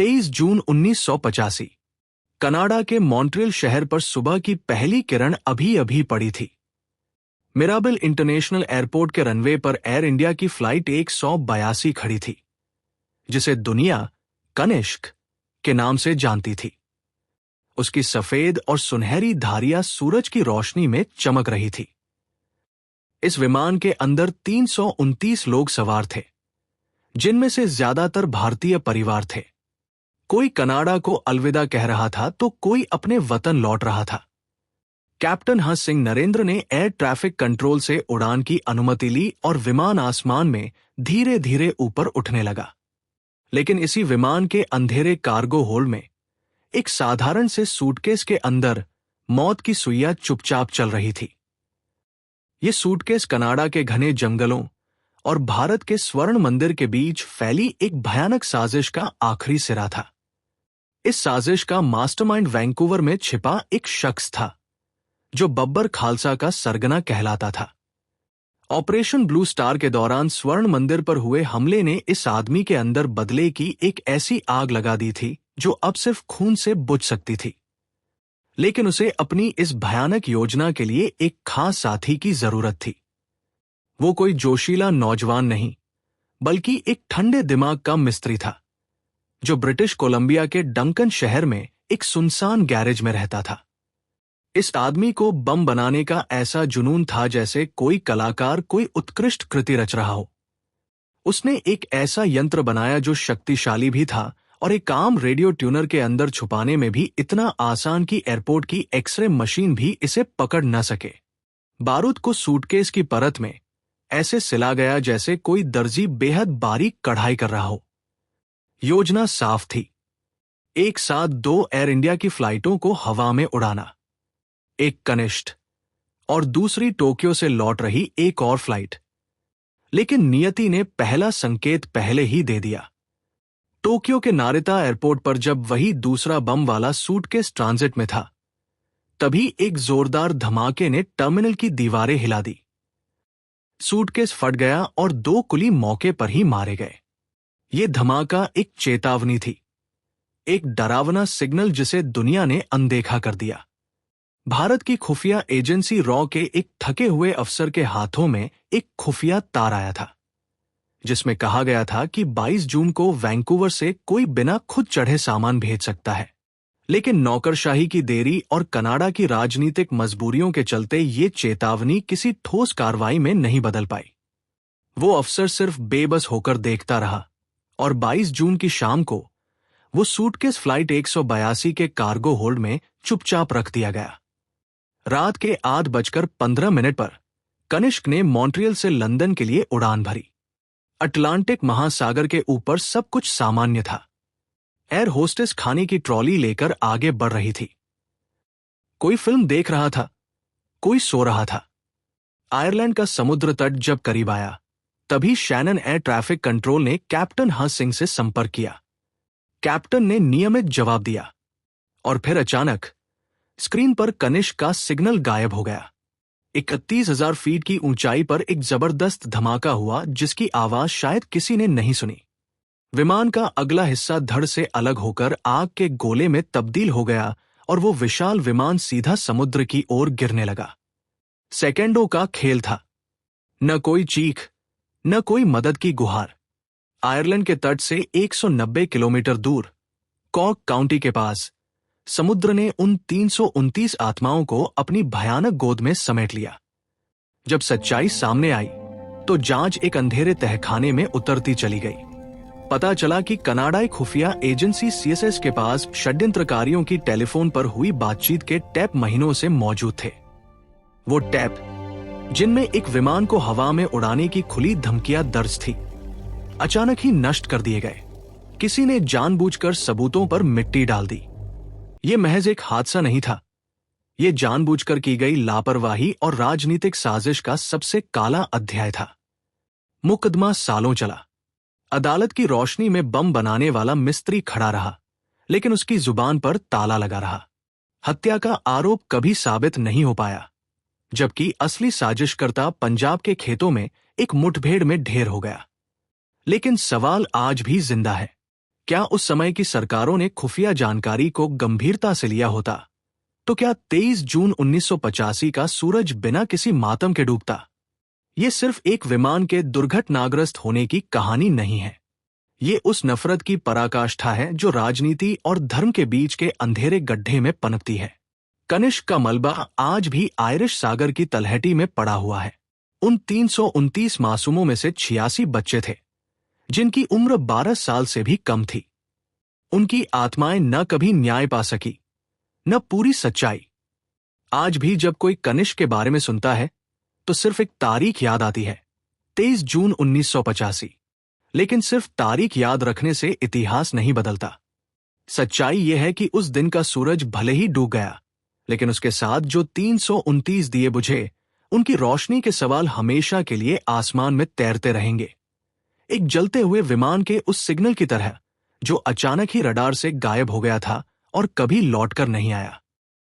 23 जून 1985 Canada के Montreal शहर पर सुबह की पहली किरण अभी अभी पड़ी थी। मिराबेल इंटरनेशनल एयरपोर्ट के रनवे पर एयर इंडिया की फ्लाइट 182 खड़ी थी, जिसे दुनिया कनिष्क के नाम से जानती थी। उसकी सफेद और सुनहरी धारियां सूरज की रोशनी में चमक रही थी। इस विमान के अंदर 329 लोग सवार थे, जिनमें से ज्यादातर भारतीय परिवार थे। कोई कनाडा को अलविदा कह रहा था तो कोई अपने वतन लौट रहा था। कैप्टन हंस सिंह नरेंद्र ने एयर ट्रैफिक कंट्रोल से उड़ान की अनुमति ली और विमान आसमान में धीरे धीरे ऊपर उठने लगा। लेकिन इसी विमान के अंधेरे कार्गो होल्ड में एक साधारण से सूटकेस के अंदर मौत की सुइयां चुपचाप चल रही थी। ये सूटकेस कनाडा के घने जंगलों और भारत के स्वर्ण मंदिर के बीच फैली एक भयानक साजिश का आखिरी सिरा था। इस साजिश का मास्टरमाइंड वैंकूवर में छिपा एक शख्स था, जो बब्बर खालसा का सरगना कहलाता था। ऑपरेशन ब्लू स्टार के दौरान स्वर्ण मंदिर पर हुए हमले ने इस आदमी के अंदर बदले की एक ऐसी आग लगा दी थी जो अब सिर्फ खून से बुझ सकती थी। लेकिन उसे अपनी इस भयानक योजना के लिए एक खास साथी की जरूरत थी। वो कोई जोशीला नौजवान नहीं, बल्कि एक ठंडे दिमाग का मिस्त्री था, जो ब्रिटिश कोलंबिया के डंकन शहर में एक सुनसान गैरेज में रहता था। इस आदमी को बम बनाने का ऐसा जुनून था जैसे कोई कलाकार कोई उत्कृष्ट कृति रच रहा हो। उसने एक ऐसा यंत्र बनाया जो शक्तिशाली भी था और एक आम रेडियो ट्यूनर के अंदर छुपाने में भी इतना आसान कि एयरपोर्ट की एक्सरे मशीन भी इसे पकड़ न सके। बारूद को सूटकेस की परत में ऐसे सिला गया जैसे कोई दर्जी बेहद बारीक कढ़ाई कर रहा हो। योजना साफ थी, एक साथ 2 एयर इंडिया की फ्लाइटों को हवा में उड़ाना, एक कनिष्क और दूसरी टोक्यो से लौट रही एक और फ्लाइट। लेकिन नियति ने पहला संकेत पहले ही दे दिया। टोक्यो के नारिता एयरपोर्ट पर जब वही दूसरा बम वाला सूटकेस ट्रांजिट में था, तभी एक जोरदार धमाके ने टर्मिनल की दीवारें हिला दी। सूटकेस फट गया और 2 कुली मौके पर ही मारे गए। ये धमाका एक चेतावनी थी, एक डरावना सिग्नल जिसे दुनिया ने अनदेखा कर दिया। भारत की खुफिया एजेंसी रॉ के एक थके हुए अफसर के हाथों में एक खुफिया तार आया था, जिसमें कहा गया था कि 22 जून को वैंकूवर से कोई बिना खुद चढ़े सामान भेज सकता है। लेकिन नौकरशाही की देरी और कनाडा की राजनीतिक मजबूरियों के चलते ये चेतावनी किसी ठोस कार्रवाई में नहीं बदल पाई। वो अफसर सिर्फ बेबस होकर देखता रहा और 22 जून की शाम को वो सूटकेस फ्लाइट 182 के कार्गो होल्ड में चुपचाप रख दिया गया। रात के 8:15 पर कनिष्क ने मॉन्ट्रियल से लंदन के लिए उड़ान भरी। अटलांटिक महासागर के ऊपर सब कुछ सामान्य था। एयर होस्टेस खाने की ट्रॉली लेकर आगे बढ़ रही थी। कोई फिल्म देख रहा था, कोई सो रहा था। आयरलैंड का समुद्र तट जब करीब आया, तभी शैनन एयर ट्रैफिक कंट्रोल ने कैप्टन हंस सिंह से संपर्क किया। कैप्टन ने नियमित जवाब दिया और फिर अचानक स्क्रीन पर कनिष्क का सिग्नल गायब हो गया। 31,000 फीट की ऊंचाई पर एक जबरदस्त धमाका हुआ जिसकी आवाज शायद किसी ने नहीं सुनी। विमान का अगला हिस्सा धड़ से अलग होकर आग के गोले में तब्दील हो गया और वो विशाल विमान सीधा समुद्र की ओर गिरने लगा। सेकेंडों का खेल था। न कोई चीख, न कोई मदद की गुहार। आयरलैंड के तट से 190 किलोमीटर दूर कॉर्क काउंटी के पास समुद्र ने उन 329 आत्माओं को अपनी भयानक गोद में समेट लिया। जब सच्चाई सामने आई तो जांच एक अंधेरे तहखाने में उतरती चली गई। पता चला कि कनाडाई खुफिया एजेंसी सीएसएस के पास षड्यंत्रकारियों की टेलीफोन पर हुई बातचीत के टैप महीनों से मौजूद थे। वो टैप, जिनमें एक विमान को हवा में उड़ाने की खुली धमकियां दर्ज थी, अचानक ही नष्ट कर दिए गए। किसी ने जानबूझकर सबूतों पर मिट्टी डाल दी। ये महज एक हादसा नहीं था, ये जानबूझकर की गई लापरवाही और राजनीतिक साजिश का सबसे काला अध्याय था। मुकदमा सालों चला। अदालत की रोशनी में बम बनाने वाला मिस्त्री खड़ा रहा, लेकिन उसकी जुबान पर ताला लगा रहा। हत्या का आरोप कभी साबित नहीं हो पाया, जबकि असली साजिशकर्ता पंजाब के खेतों में एक मुठभेड़ में ढेर हो गया। लेकिन सवाल आज भी जिंदा है, क्या उस समय की सरकारों ने खुफिया जानकारी को गंभीरता से लिया होता तो क्या 23 जून 1985 का सूरज बिना किसी मातम के डूबता? ये सिर्फ एक विमान के दुर्घटनाग्रस्त होने की कहानी नहीं है। ये उस नफरत की पराकाष्ठा है जो राजनीति और धर्म के बीच के अंधेरे गड्ढे में पनपती है। कनिष्क का मलबा आज भी आयरिश सागर की तलहटी में पड़ा हुआ है। उन 329 मासूमों में से 86 बच्चे थे जिनकी उम्र 12 साल से भी कम थी। उनकी आत्माएं न कभी न्याय पा सकी, न पूरी सच्चाई। आज भी जब कोई कनिष्क के बारे में सुनता है तो सिर्फ एक तारीख याद आती है, 23 जून 1985। लेकिन सिर्फ तारीख याद रखने से इतिहास नहीं बदलता। सच्चाई यह है कि उस दिन का सूरज भले ही डूब गया, लेकिन उसके साथ जो 329 दिए बुझे, उनकी रोशनी के सवाल हमेशा के लिए आसमान में तैरते रहेंगे। एक जलते हुए विमान के उस सिग्नल की तरह जो अचानक ही रडार से गायब हो गया था और कभी लौटकर नहीं आया।